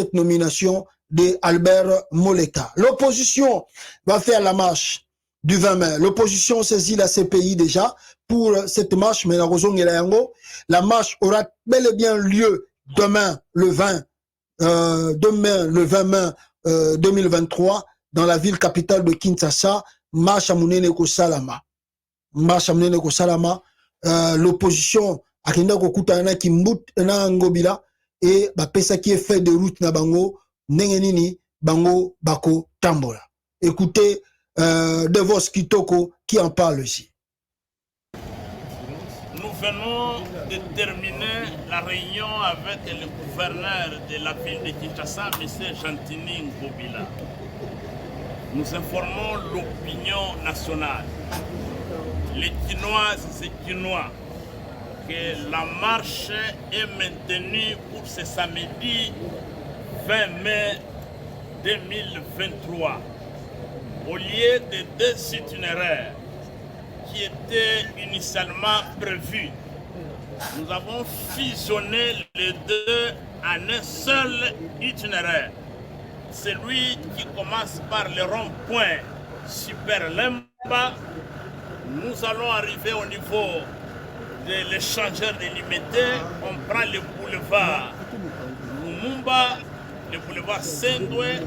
cette nomination d'Albert Moleka. L'opposition va faire la marche du 20 mai. L'opposition saisit la CPI déjà pour cette marche, mais la marche aura bel et bien lieu demain, le 20 mai 2023, dans la ville capitale de Kinshasa. Marche à Mounene Kosalama. Marche à Mounene Kosalama. L'opposition a Kokutana Kimbut na Ngobila et pesa qui est fait de route na bango nengenini bango bako tambola. Écoutez De Vos Kitoko qui en parle ici. Nous venons de terminer la réunion avec le gouverneur de la ville de Kinshasa, M. Gentini Ngobila. Nous informons l'opinion nationale, les Kinoises et Kinois, que la marche est maintenue pour ce samedi 20 mai 2023. Au lieu de deux itinéraires qui étaient initialement prévus, nous avons fusionné les deux en un seul itinéraire. Celui qui commence par le rond-point Super Lemba, nous allons arriver au niveau de l'échangeur de Limité. On prend le boulevard Lumumba, le boulevard Sendoué,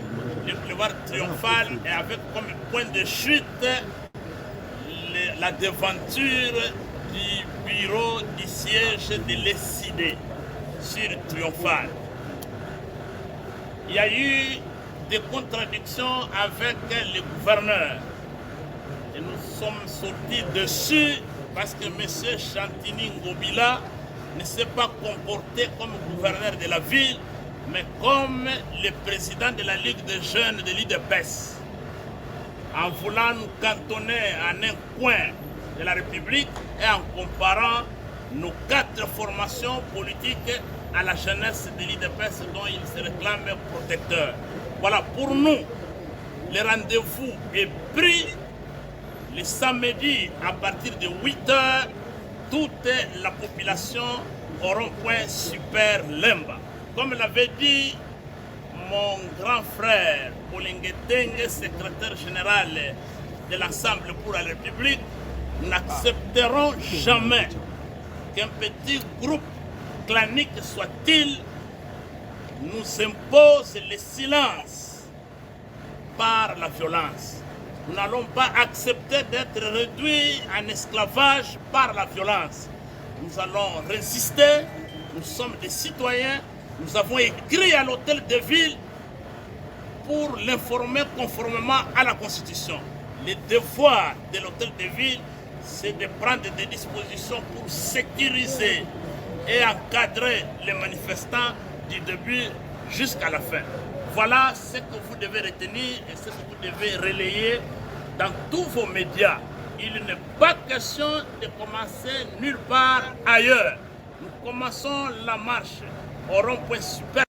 le boulevard Triomphal, et avec comme point de chute la devanture du bureau du siège de l'ECD sur Triomphal. Il y a eu des contradictions avec le gouverneur. Et nous sommes sortis dessus parce que M. Gentini Ngobila ne s'est pas comporté comme gouverneur de la ville, mais comme le président de la Ligue des jeunes de l'IDPS, en voulant nous cantonner en un coin de la République et en comparant nos 4 formations politiques à la jeunesse de l'IDPS dont il se réclame protecteur. Voilà, pour nous, le rendez-vous est pris le samedi à partir de 8 h, toute la population au rond-point Super Lemba. Comme l'avait dit mon grand frère Olingetenge, secrétaire général de l'Ensemble pour la République, nous n'accepterons jamais qu'un petit groupe clanique soit-il nous impose le silence par la violence. Nous n'allons pas accepter d'être réduits en esclavage par la violence. Nous allons résister, nous sommes des citoyens, nous avons écrit à l'hôtel de ville pour l'informer conformément à la Constitution. Le devoir de l'hôtel de ville, c'est de prendre des dispositions pour sécuriser et encadrer les manifestants du début jusqu'à la fin. Voilà ce que vous devez retenir et ce que vous devez relayer dans tous vos médias. Il n'est pas question de commencer nulle part ailleurs. Nous commençons la marche au rond-point Super.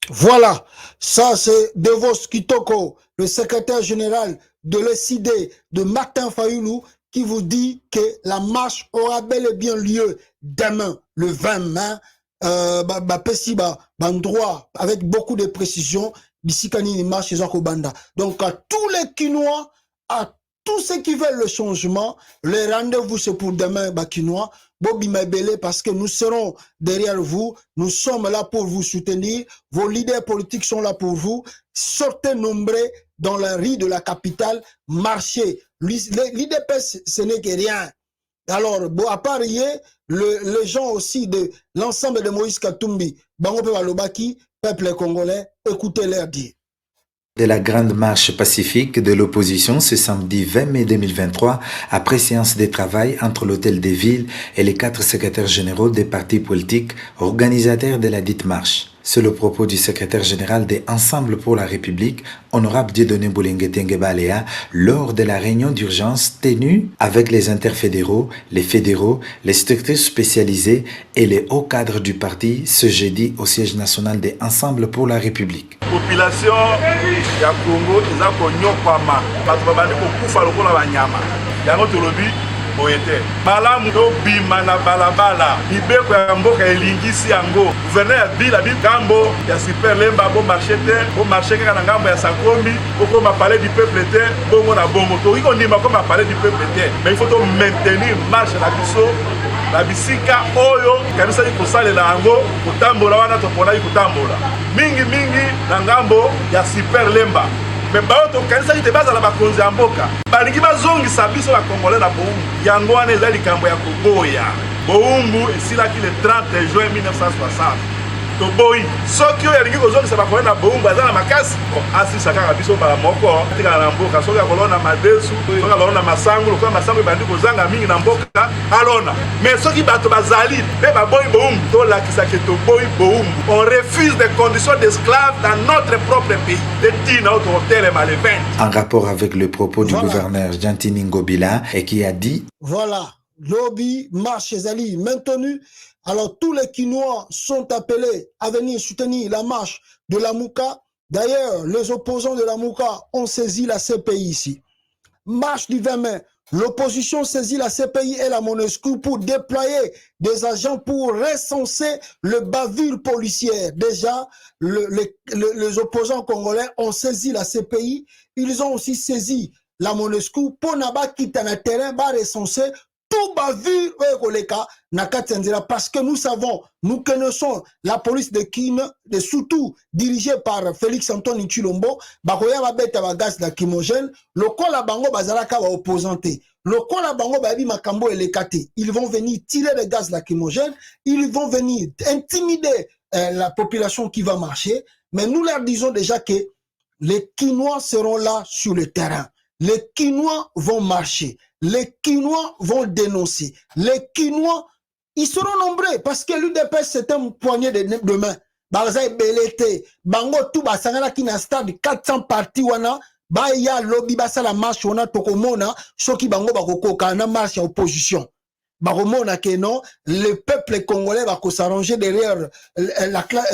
Voilà, ça c'est De Vos Kitoko, le secrétaire général de l'ECD de Martin Fayoulou, qui vous dit que la marche aura bel et bien lieu demain, le 20 mai, endroit avec beaucoup de précision, d'ici Kanini marche chez Banda. Donc à tous les Kinois, à tous ceux qui veulent le changement, le rendez-vous c'est pour demain, Kinois. Bobby Mabele, parce que nous serons derrière vous, nous sommes là pour vous soutenir, vos leaders politiques sont là pour vous, sortez nombreux dans la rue de la capitale, marchez. L'IDPS, ce n'est que rien. Alors, bon, à part hier, les gens aussi de l'ensemble de Moïse Katumbi, Bango Pevalobaki, peuple congolais, écoutez-leur dire. De la grande marche pacifique de l'opposition ce samedi 20 mai 2023, après séance de travail entre l'hôtel des villes et les 4 secrétaires généraux des partis politiques organisateurs de la dite marche. C'est le propos du secrétaire général des Ensemble pour la République, honorable Dieudonné Boulengetenge Balea, lors de la réunion d'urgence tenue avec les interfédéraux, les fédéraux, les structures spécialisées et les hauts cadres du parti ce jeudi au siège national des Ensemble pour la République. Population ya Congo eza konyokwama bato babandi kokufa lokola banyama yango tolobi boyete malamu to bima na balabala ibeko ya mboka elingisi yango gouverneur ya ville abi kambo ya super lemba bo marché te bo marché kaka na ngambo ya Sakombi oko ma palais du peuple te bongo na bongo to iko ndima ko ma palais du peuple te mais il faut to maintenir marche na biso la bisika oyo kanisa ikosalela yango kutambola wana topona ikutambola mingi na ngambo ya super lemba mais baoto kanisa ite bazala bakonzi ya mboka balingi bazongisa biso bakongole na boumbu yango wana eza likambo ya koboya boumbu esilaki le 30 juin 1960 toboyi soki oyo alingi kozongisa bakongole na boumbu aza na makasi asisa kaka biso mbala moko atikala na mboka soki akolona madesu soki alona masango lokola masango ebandi kozanga mingi na mboka alona mais soki bato bazali mpe baboyi boumbu tolakisaki toboyi boumbu on refuse des conditions d'esclaves dans notre propre pays letina oyo tokotelema le 20. En rapport avec le propos du gouverneur Jantini Ngobila et qui a dit voilà, lobby, marche Zali maintenu. Alors tous les Kinois sont appelés à venir soutenir la marche de la Mouka. D'ailleurs, les opposants de la Mouka ont saisi la CPI ici. Marche du 20 mai, l'opposition saisit la CPI et la MONUSCO pour déployer des agents pour recenser le bavure policière. Déjà, les opposants congolais ont saisi la CPI. Ils ont aussi saisi la MONUSCO pour n'abat quitter le terrain, va recenser tout bavure parce que nous savons, nous connaissons la police de Kin, de surtout dirigée par Félix Antoine Tshilombo, bakoya ba beta ba gaz lacrymogène, lokola bango bazalaka ba opposanté, lokola bango ba bi makambo elekate, ils vont venir tirer des gaz lacrymogènes, ils vont venir intimider la population qui va marcher, mais nous leur disons déjà que les Kinois seront là sur le terrain. Les Kinois vont marcher, les Kinois vont dénoncer, les Kinois, ils seront nombreux parce que l'UDPS c'est un poignet de main. Barza belete, bango tout basangala qui na stade 400 partis wana, ba ya lobby basa la marche wana tokomona, soki bango bakokoka na marche à opposition. Baromona que non, le peuple congolais va s'arranger derrière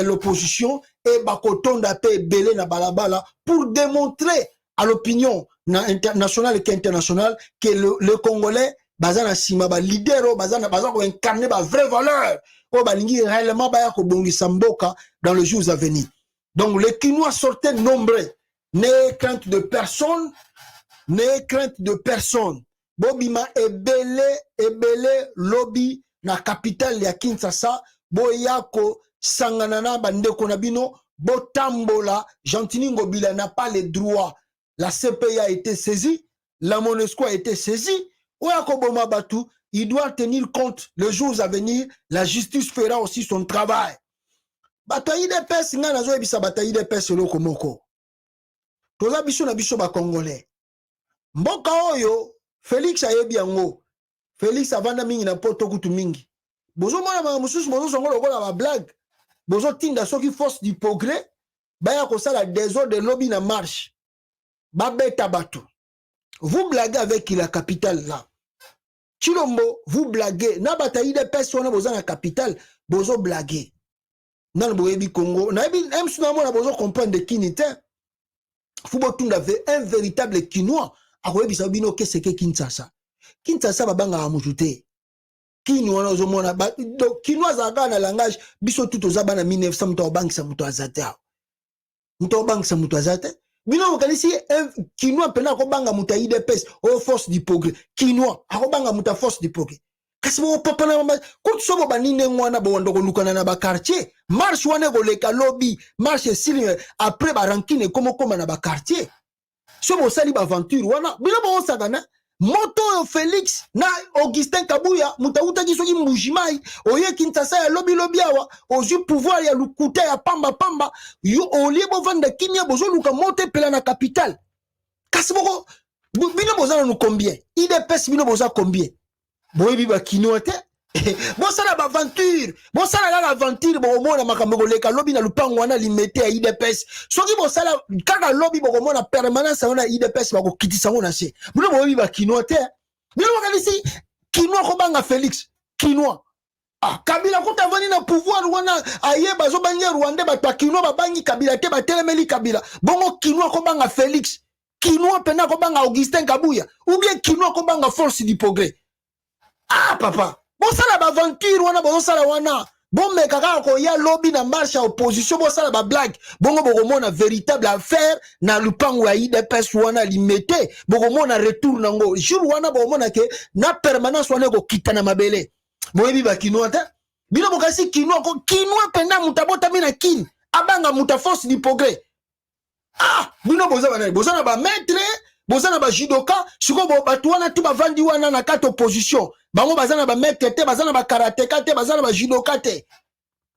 l'opposition et bakotonda pe belé na balabala pour démontrer à l'opinion nationale et internationale que le Congolais bazana sima ba leader bazana ko incarner ba vraie valeur ko balingi réellement ba ko bongisa mboka dans les jours à venir. Donc les Kinois sortaient nombreux, n'ayez crainte de personne, n'ayez crainte de personne. Bobima ebele lobby na capitale ya Kinshasa boyako sanganana bandeko na bino botambola. Jantini Ngobila n'a pas les droits. La CPI a été saisie, la MONUSCO a été saisie. Ouakoboma Batou, il doit tenir compte les jours à venir. La justice fera aussi son travail. Bataille de pes, n'a nazo ebisa bataille de pes loko moko. Toza biso na biso ba Congolais. Mboka oyo, Félix ayebi yango. Félix avanda mingi na poto kutu mingi. Bozo mona ba mususu bozo songo lokola ba blague. Bozo tinda soki force du progrès, baya ko sala désordre de lobby na marche. Babeta Batou. Vous blaguez avec la capitale là. Tshilombo, vous blaguez. Na bataille de personnes dans la capitale, bozo blaguez. Nan boyebi Congo. Na ebi emsunamo na bozo comprendre de qui n'était. Foubotunda avait un véritable Kinois. Akoyebi sabino que c'est que Kinshasa. Kinshasa babanga amujute. Kinois na zomona ba Kinois zaga na langage biso tout ozaba na 1900 muto bank sa muto azata. Muto bank sa muto azata. Bino mokalisi Kinois pena ko banga muta IDPS au force du progrès. Kinois akobanga muta force du progrès. Kasi bo papa na mama ko sobo banine ngwana bo ndoko lukana na ba quartier. Marche wana go leka lobby, marche signe après ba rankine komo koma na ba quartier. Sobo sali ba aventure wana bino bo sagana moto Félix na Augustin Kabuya mutauta kisoki mbujimai oye Kinshasa ya lobby awa ozu pouvoir ya lukuta ya pamba yo oliebo vanda kinya bozo luka monte pela na capitale kasi boko bino bozana no combien IDPS bino boza combien boyebi ba kinote bosala ba aventure bosala la aventure bo mona makambo leka lobby na lupango wana limete ya IDPS soki bosala kaka lobby bo mona permanence wana IDPS bako kitisa ngona se bino boyebi ba kinote bino bakalisi Kinois ko banga Félix Kinois Kabila kuta vani na pouvoir wana aye bazo bangi Rwanda ba Kinois ba bangi Kabila te ba telemeli Kabila bongo Kinois ko banga Félix Kinois pena ko banga Augustin Kabuya ou bien Kinois ko banga force du progrès Ah papa, bon ça la aventure wana bon ça la wana. Bon mais kaka ko ya lobby na marche à opposition bon ça la blague. Bon bon na véritable affaire na lupango ya IDPS wana limité. Bon na retour nango. Jour wana bon na ke na permanence wana ko kita na mabele. Bon ebi ba kinwa ta. Bino bokasi kinwa ko kinwa penda mutabota mina kin. Abanga muta force du progrès. Ah, bino boza na ba maître, boza na ba judoka, siko bo batuana tu ba vandi wana na kata opposition. Bango baza na ba maître te, baza na ba karatéka te, baza na ba judoka te.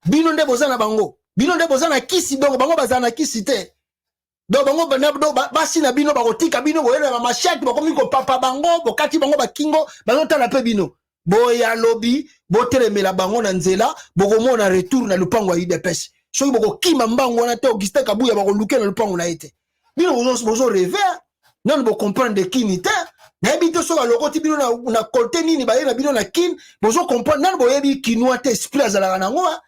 Bino nde boza na bango. Bino nde boza na kisi donc bango baza na kisi te. Donc bango basi na bino bakotika bino boyena ba machette bakomi ko papa bango, bokati bango ba kingo, bango tala pe bino. Boya lobby, botelemela bango na nzela, bokomona retour na lupango ya IDPS. Soki boko kima mbango wana te Augustin Kabuya bako luke na lupango na ete. Bino bozo rêver, non bo comprendre de kini te. Na ebito so lokoti bino na kote nini ba na bino na kin, bozo comprendre nan boyebi kinwa te esprit azala na ngoa.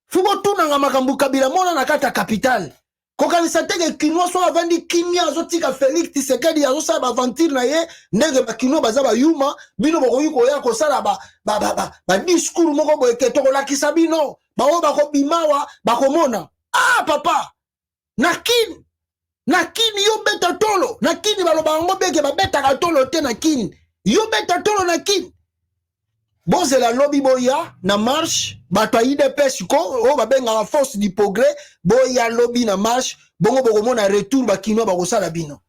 Fubo tuna nga makambu kabila mona na kata capital. Kokanisa teke kinwa so avandi kimia azotika Félix Tshisekedi azosa ba aventure na ye ndenge ba kinwa baza ba yuma bino bokoyi ko ya ko sala ba discours moko boye ketoko lakisa bino. Bao bako bimawa bako mona. Ah papa. Nakin yo beta tolo. Nakin baloba ngo beke ba beta ka tolo te nakin. Yo beta tolo nakin. Boze la lobby boya na marche bato IDPS ko o ba benga la force du progrès boya lobby na marche bongo boko mona retour ba kinwa bako sala bino.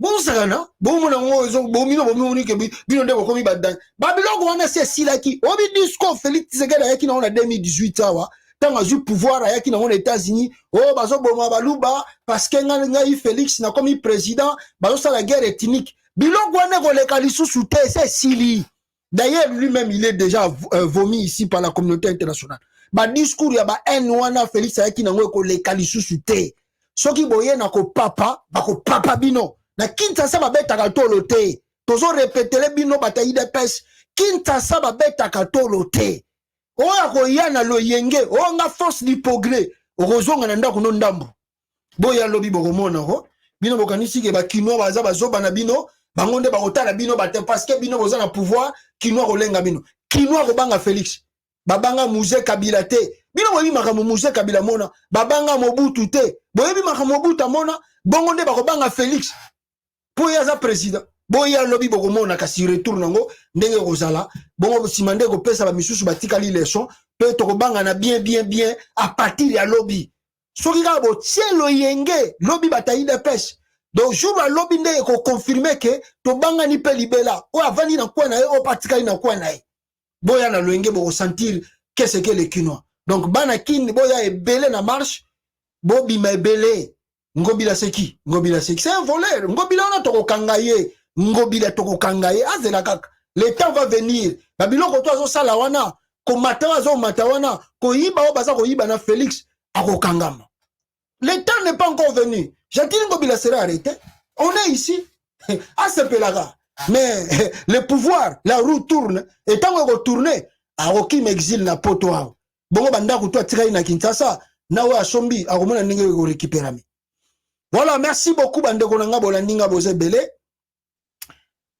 Bon sana bon mona ngo zo bomino bomino ke bino nde boko mi badan. Babiloko wana se silaki. Obi discours Félix Tshisekedi yaki na 2018 awa. Tanga ju pouvoir yaki na aux États-Unis. Oh bazo boma baluba parce que ngai Félix na comme président bazo sala guerre ethnique. Biloko wana ko leka lisusu te c'est sili. D'ailleurs, lui-même, il est déjà vomi ici par la communauté internationale. Ba discours ya ba haine wana Félix ayaki na ngwe ko leka lisusu te. Soki boye na ko papa bino. Na Kinshasa ba beta ka tolo te. Tozo répéter bino bata IDPS. Kinshasa ba beta ka tolo te. Oya ko yana lo yenge, o nga force du progrès. Orozonga na ndako no ndambo. Boya lobi bokomona ho. Bino bokanisi ke ba kinwa baza bazoba na bino. Bangonde bakotala bino bate parce que bino boza na pouvoir kinwa kolenga bino kinwa kobanga Félix babanga Mouzé Kabila te bino boyebi makambo Mouzé Kabila mona babanga Mobutu te boyebi makambo Mobutu mona bongonde bakobanga Félix po yaza président boya lobi bokomona kasi retour nango ndenge kozala bongo simande ko pesa ba misusu batikali leçon pe to kobanga na bien à partir ya lobi soki ka bo tielo yenge lobi batayi de pêche. Donc, jour à l'obinde ko confirmer que to banga ni pe libela o avani na kwa na e o patikali na kwa na e boya na loenge bo sentir qu'est-ce que les Kinois. Donc bana kin boya e belé na marche bobi ma belé ngobila seki c'est un voleur ngobila on to ko kangaye ngobila to ko kangaye azela kaka le temps va venir babiloko to azo sala wana ko matawa zo matawana ko yiba o baza ko yiba na Félix akokangama. Le temps n'est pas encore venu. Jacqueline Ngobila sera arrêté. On est ici à ce pélaga. Mais le pouvoir, la roue tourne. Et tant qu'on tourne, à Roki m'exile na poto. Bongo banda kutua tirai na Kinshasa. Nawe a sombi, a romona ninge ko récupérer. Voilà, merci beaucoup bande konanga bolandinga boze belé.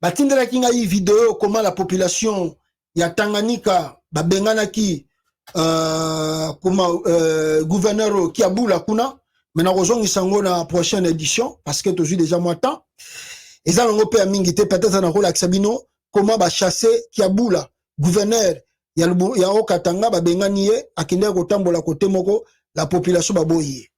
Batindela kinga yi vidéo comment la population ya Tanganyika babengana ki gouverneur Kiabula kuna. Maintenant, nous sommes dans la prochaine édition parce que tu as déjà moins de temps. Et ça, on peut peut-être un rôle avec Sabino, comment chasser Kiabula, gouverneur, il y a Okatanga, Benganie, Akinde, Kotambola, Kotemoko, la population Baboye.